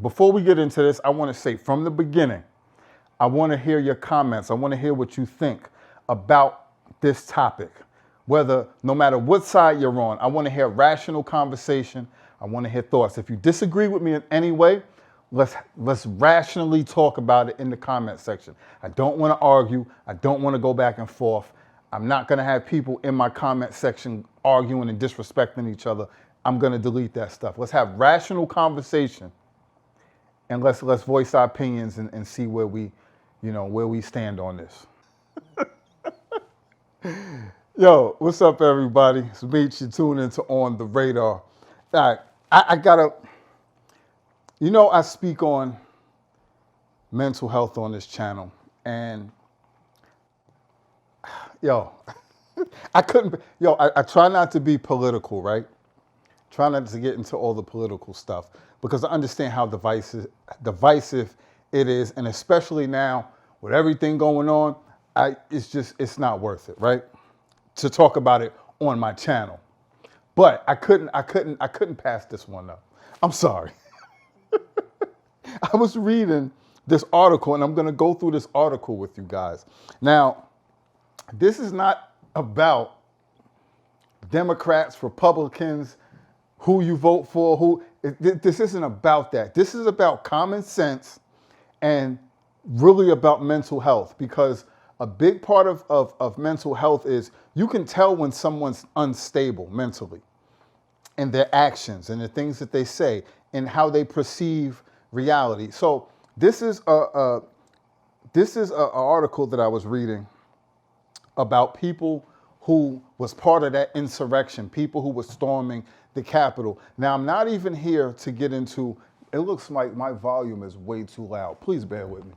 before we get into this, I want to say from the beginning, I want to hear your comments. I want to hear what you think about this topic. Whether, no matter what side you're on, I want to hear rational conversation. I want to hear thoughts. If you disagree with me in any way, let's rationally talk about it in the comment section. I don't want to argue. I don't want to go back and forth. I'm not going to have people in my comment section arguing and disrespecting each other. I'm going to delete that stuff. Let's have rational conversation, and let's voice our opinions and see where we stand on this. Yo, what's up, everybody? It's Meech. You're tuning into On the Radar. All right, I gotta, I speak on mental health on this channel, and I try not to be political, right? Try not to get into all the political stuff because I understand how divisive it is, and especially now with everything going on, it's not worth it, right? To talk about it on my channel. But I couldn't pass this one up. I'm sorry. I was reading this article, and I'm going to go through this article with you guys. Now, this is not about Democrats, Republicans, who you vote for, this isn't about that. This is about common sense and really about mental health, because a big part of mental health is you can tell when someone's unstable mentally and their actions and the things that they say and how they perceive reality. So this is an article that I was reading about people who was part of that insurrection, people who were storming the Capitol. Now, I'm not even here to get into, it looks like my volume is way too loud. Please bear with me.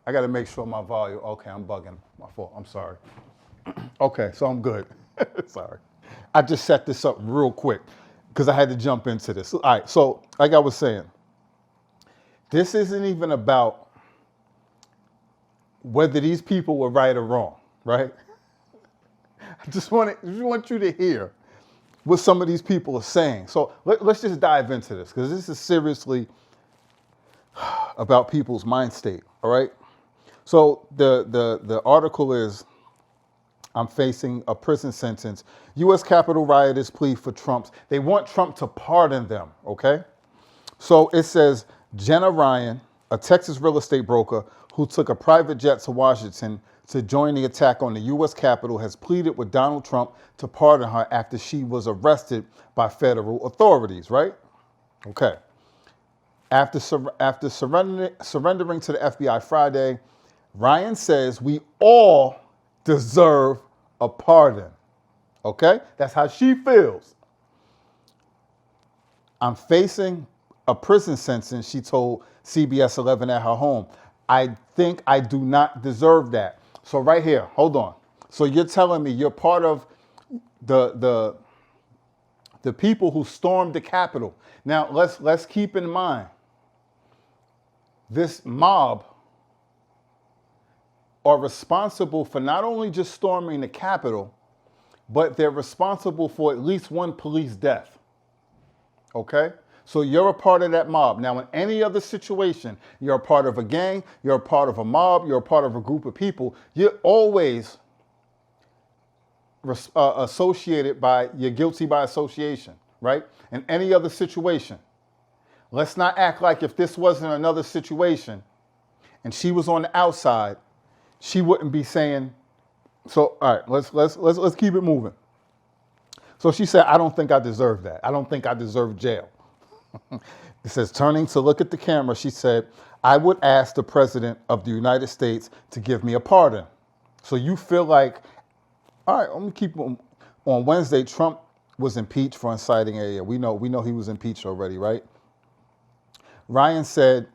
I got to make sure my volume, okay, I'm bugging. My fault, I'm sorry. Okay, so I'm good. Sorry. I just set this up real quick because I had to jump into this. All right, so like I was saying, this isn't even about whether these people were right or wrong, right? I just want you to hear what some of these people are saying. So let's just dive into this, because this is seriously about people's mind state, all right? So the article is, I'm facing a prison sentence. U.S. Capitol rioters plead for Trump's. They want Trump to pardon them, okay? So it says, Jenna Ryan, a Texas real estate broker who took a private jet to Washington to join the attack on the U.S. Capitol, has pleaded with Donald Trump to pardon her after she was arrested by federal authorities, right? Okay. After surrendering to the FBI Friday, Ryan says we all deserve a pardon. Okay? That's how she feels. I'm facing a prison sentence, she told CBS 11 at her home. I think I do not deserve that. So right here, hold on. So you're telling me you're part of the people who stormed the Capitol. Now let's keep in mind, this mob are responsible for not only just storming the Capitol, but they're responsible for at least one police death. Okay? So you're a part of that mob. Now, in any other situation, you're a part of a gang, you're a part of a mob, you're a part of a group of people, you're always you're guilty by association, right? In any other situation. Let's not act like if this wasn't another situation and she was on the outside, she wouldn't be saying, so, all right, let's keep it moving. So she said, I don't think I deserve that. I don't think I deserve jail. It says, turning to look at the camera, she said, I would ask the president of the United States to give me a pardon. So you feel like, all right, let me keep on Wednesday, Trump was impeached for inciting a, we know he was impeached already, right? Ryan said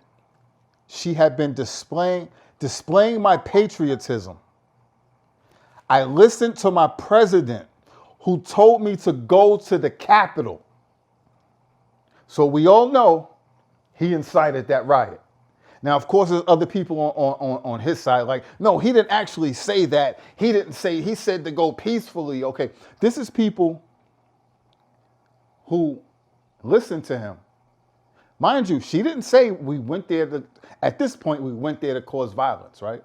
she had been displaying my patriotism. I listened to my president who told me to go to the Capitol. So we all know he incited that riot. Now, of course, there's other people on his side, like, no, he didn't actually say that. He said to go peacefully. Okay, this is people who listen to him. Mind you, she didn't say we went there to, at this point, we went there to cause violence, right?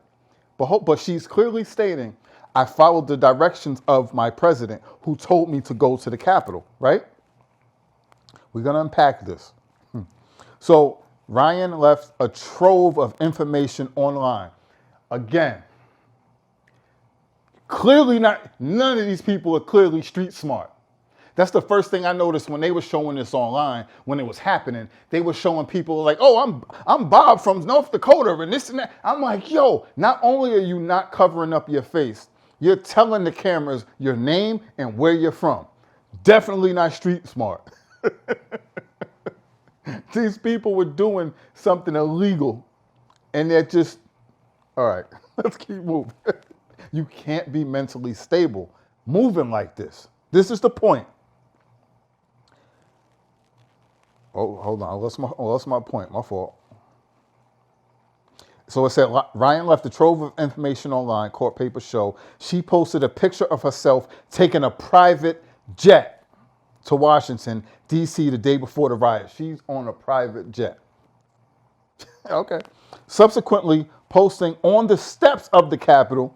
But she's clearly stating, I followed the directions of my president who told me to go to the Capitol, right? We're going to unpack this. So Ryan left a trove of information online. Again, clearly none of these people are clearly street smart. That's the first thing I noticed when they were showing this online, when it was happening. They were showing people like, oh, I'm Bob from North Dakota and this and that. I'm like, yo, not only are you not covering up your face, you're telling the cameras your name and where you're from. Definitely not street smart. These people were doing something illegal and they're just, all right, let's keep moving. You can't be mentally stable moving like this. This is the point. Oh, hold on. I lost my point. My fault. So it said Ryan left a trove of information online, court papers show. She posted a picture of herself taking a private jet to Washington, D.C. the day before the riot. She's on a private jet. Okay. Subsequently, posting on the steps of the Capitol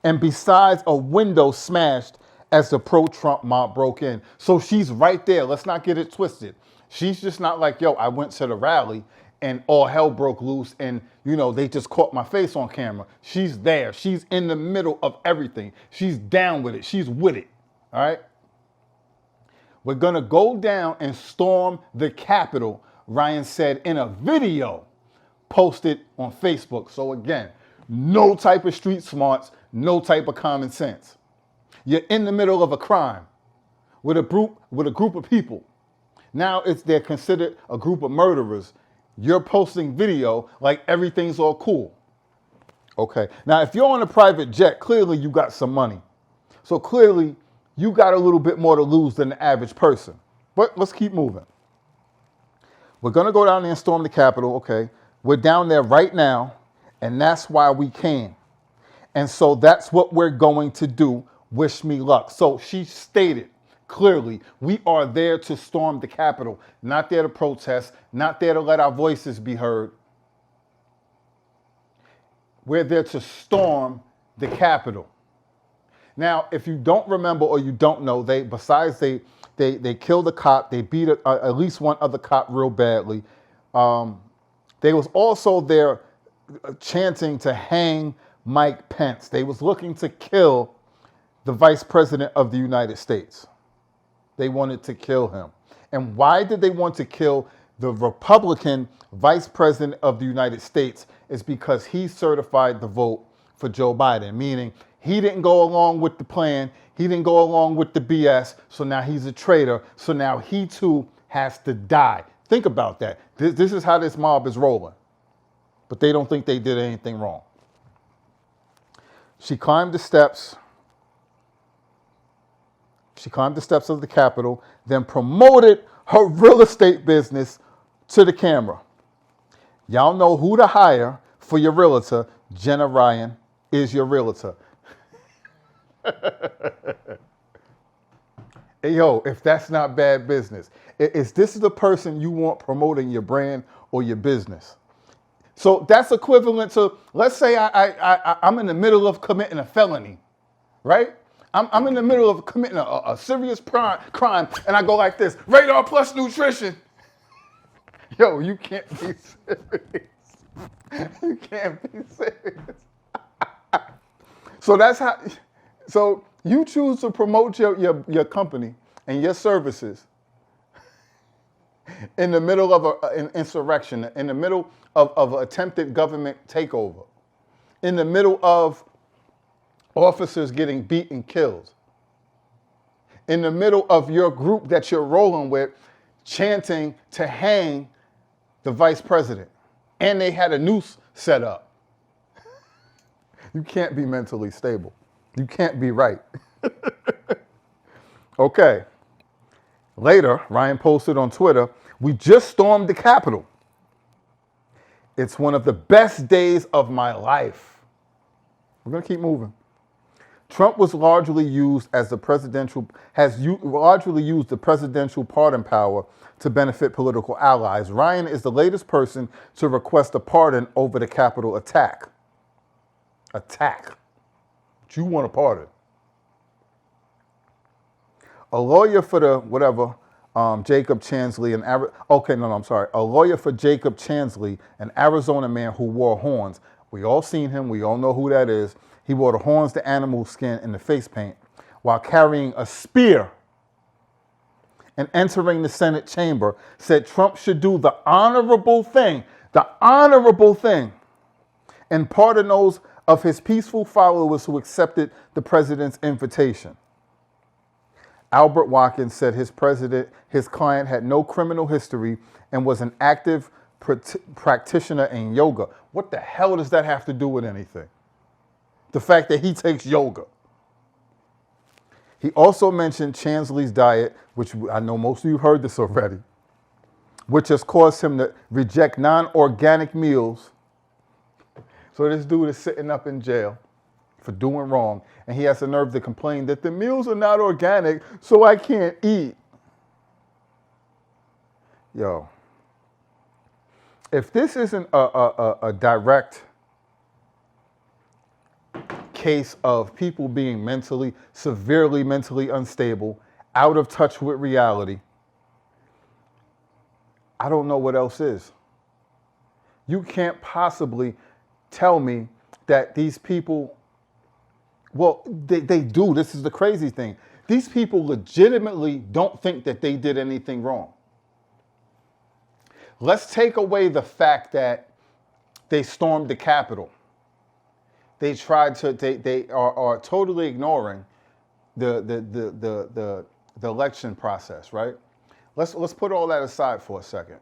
and besides a window smashed as the pro-Trump mob broke in. So she's right there. Let's not get it twisted. She's just not like, yo, I went to the rally and all hell broke loose and, they just caught my face on camera. She's there. She's in the middle of everything. She's down with it. She's with it. All right? We're going to go down and storm the Capitol, Ryan said in a video posted on Facebook. So again, no type of street smarts, no type of common sense. You're in the middle of a crime with a group of people. Now they're considered a group of murderers. You're posting video like everything's all cool. Okay. Now, if you're on a private jet, clearly you got some money. So clearly you got a little bit more to lose than the average person. But let's keep moving. We're going to go down there and storm the Capitol. Okay. We're down there right now, and that's why we came. And so that's what we're going to do. Wish me luck. So she stated clearly, we are there to storm the Capitol, not there to protest, not there to let our voices be heard. We're there to storm the Capitol. Now, if you don't remember or you don't know, they killed a cop, they beat at least one other cop real badly. They was also there chanting to hang Mike Pence. They was looking to kill the Vice President of the United States. They wanted to kill him. And why did they want to kill the Republican Vice President of the United States? Is because he certified the vote for Joe Biden, meaning he didn't go along with the plan, he didn't go along with the BS, so now he's a traitor, so now he too has to die. Think about that. This is how this mob is rolling. But they don't think they did anything wrong. She climbed the steps. She climbed the steps of the Capitol, then promoted her real estate business to the camera. Y'all know who to hire for your realtor. Jenna Ryan is your realtor. Hey, yo, if that's not bad business, is this the person you want promoting your brand or your business? So that's equivalent to, let's say I'm in the middle of committing a felony, right? I'm in the middle of committing a serious crime, and I go like this, Radar Plus Nutrition. Yo, you can't be serious. You can't be serious. So you choose to promote your company and your services in the middle of an insurrection, in the middle of an attempted government takeover, in the middle of officers getting beat and killed, in the middle of your group that you're rolling with chanting to hang the vice president, and they had a noose set up. You can't be mentally stable. You can't be right. Okay. Later, Ryan posted on Twitter, we just stormed the Capitol. It's one of the best days of my life. We're going to keep moving. Trump was largely used as the largely used the presidential pardon power to benefit political allies. Ryan is the latest person to request a pardon over the Capitol attack. Attack. But you want a pardon. A lawyer for the Jacob Chansley, a lawyer for Jacob Chansley, an Arizona man who wore horns. We all seen him. We all know who that is. He wore the horns, the animal skin, and the face paint while carrying a spear and entering the Senate chamber, said Trump should do the honorable thing, and pardon those of his peaceful followers who accepted the president's invitation. Albert Watkins said his client had no criminal history and was an active practitioner in yoga. What the hell does that have to do with anything? The fact that he takes yoga. He also mentioned Chansley's diet, which I know most of you heard this already, which has caused him to reject non-organic meals. So this dude is sitting up in jail for doing wrong, and he has the nerve to complain that the meals are not organic, so I can't eat. Yo, if this isn't a direct case of people being severely mentally unstable, out of touch with reality, I don't know what else is. You can't possibly tell me that these people, well, they do. This is the crazy thing. These people legitimately don't think that they did anything wrong. Let's take away the fact that they stormed the Capitol. They are totally ignoring the election process, right? Let's put all that aside for a second.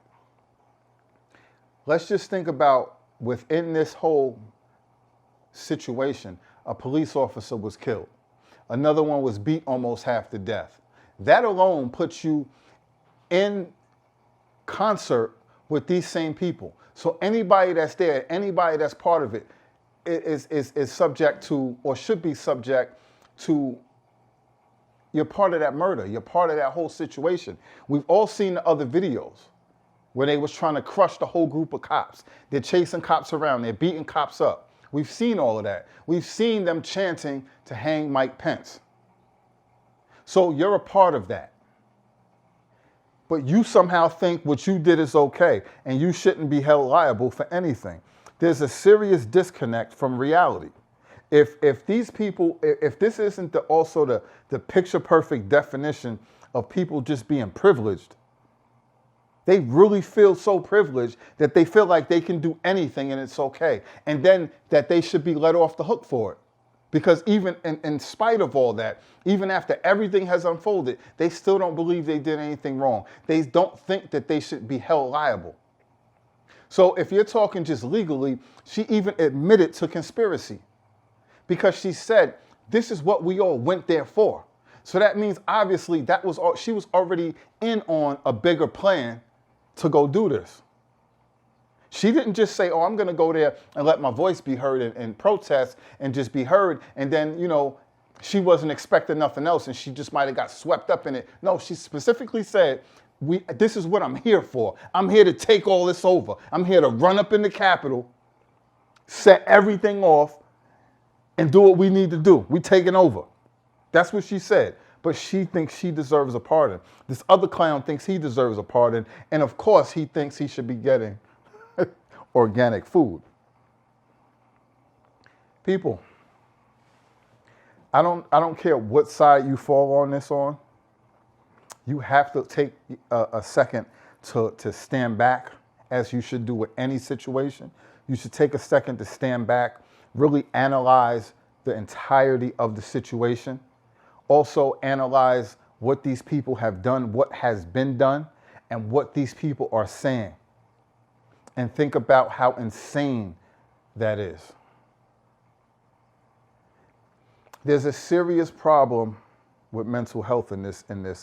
Let's just think about within this whole situation, a police officer was killed. Another one was beat almost half to death. That alone puts you in concert with these same people. So anybody that's there, anybody that's part of it, is subject to, or should be subject to, you're part of that murder. You're part of that whole situation. We've all seen the other videos where they was trying to crush the whole group of cops. They're chasing cops around. They're beating cops up. We've seen all of that. We've seen them chanting to hang Mike Pence. So you're a part of that. But you somehow think what you did is okay, and you shouldn't be held liable for anything. There's a serious disconnect from reality. If these people, if this isn't also the picture perfect definition of people just being privileged, they really feel so privileged that they feel like they can do anything and it's okay. And then that they should be let off the hook for it. Because even in spite of all that, even after everything has unfolded, they still don't believe they did anything wrong. They don't think that they should be held liable. So if you're talking just legally, she even admitted to conspiracy because she said, this is what we all went there for. So that means obviously that was all, she was already in on a bigger plan to go do this. She didn't just say, oh, I'm going to go there and let my voice be heard and protest and just be heard. And then, she wasn't expecting nothing else and she just might have got swept up in it. No, she specifically said, this is what I'm here for. I'm here to take all this over. I'm here to run up in the Capitol, set everything off, and do what we need to do. We taking over. That's what she said. But she thinks she deserves a pardon. This other clown thinks he deserves a pardon. And of course, he thinks he should be getting organic food. People, I don't care what side you fall on this on. You have to take a second to stand back, as you should do with any situation. You should take a second to stand back, really analyze the entirety of the situation. Also analyze what these people have done, what has been done, and what these people are saying. And think about how insane that is. There's a serious problem with mental health in this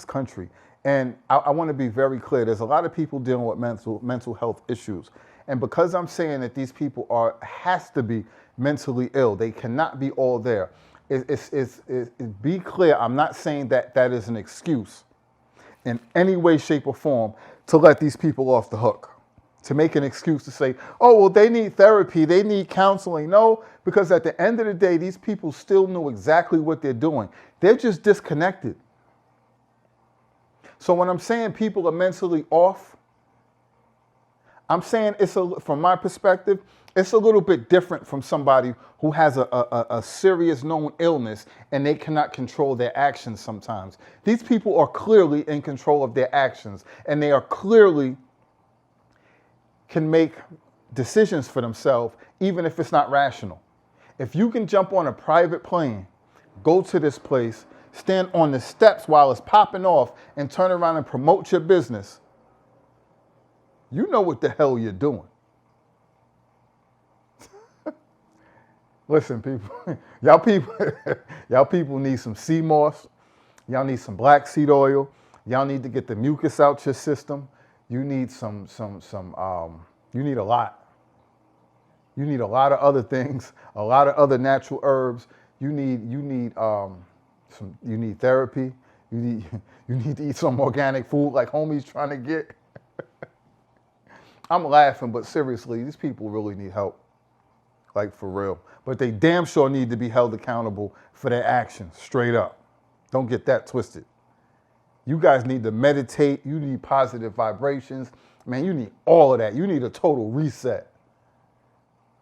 country. And I want to be very clear. There's a lot of people dealing with mental health issues. And because I'm saying that these people has to be mentally ill. They cannot be all there. Be clear, I'm not saying that that is an excuse in any way, shape, or form to let these people off the hook, to make an excuse to say, oh, well, they need therapy, they need counseling. No, because at the end of the day, these people still know exactly what they're doing. They're just disconnected. So when I'm saying people are mentally off, I'm saying from my perspective, it's a little bit different from somebody who has a serious known illness and they cannot control their actions sometimes. These people are clearly in control of their actions, and they are clearly can make decisions for themselves, even if it's not rational. If you can jump on a private plane, go to this place, stand on the steps while it's popping off, and turn around and promote your business, you know what the hell you're doing. Listen, people, y'all people need some sea moss. Y'all need some black seed oil. Y'all need to get the mucus out your system. You need you need a lot. You need a lot of other things, a lot of other natural herbs. You need therapy. You need to eat some organic food like homie's trying to get. I'm laughing, but seriously, these people really need help. Like, for real. But they damn sure need to be held accountable for their actions, straight up. Don't get that twisted. You guys need to meditate. You need positive vibrations. Man, you need all of that. You need a total reset.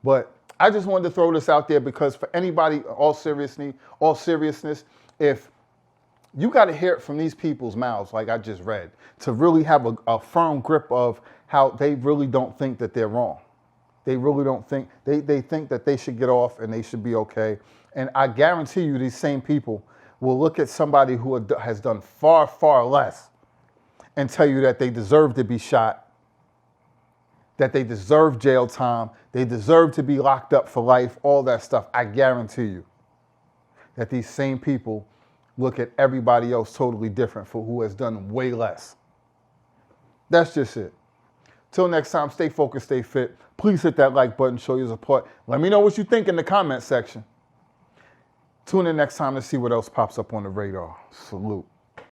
But I just wanted to throw this out there because for anybody, all seriousness, if you got to hear it from these people's mouths, like I just read, to really have a firm grip of how they really don't think that they're wrong. They really don't think, they think that they should get off and they should be okay. And I guarantee you these same people will look at somebody who has done far, far less and tell you that they deserve to be shot, that they deserve jail time, they deserve to be locked up for life, all that stuff. I guarantee you that these same people look at everybody else totally different for who has done way less. That's just it. Till next time, stay focused, stay fit. Please hit that like button, show your support. Let me know what you think in the comment section. Tune in next time to see what else pops up on the radar. Salute.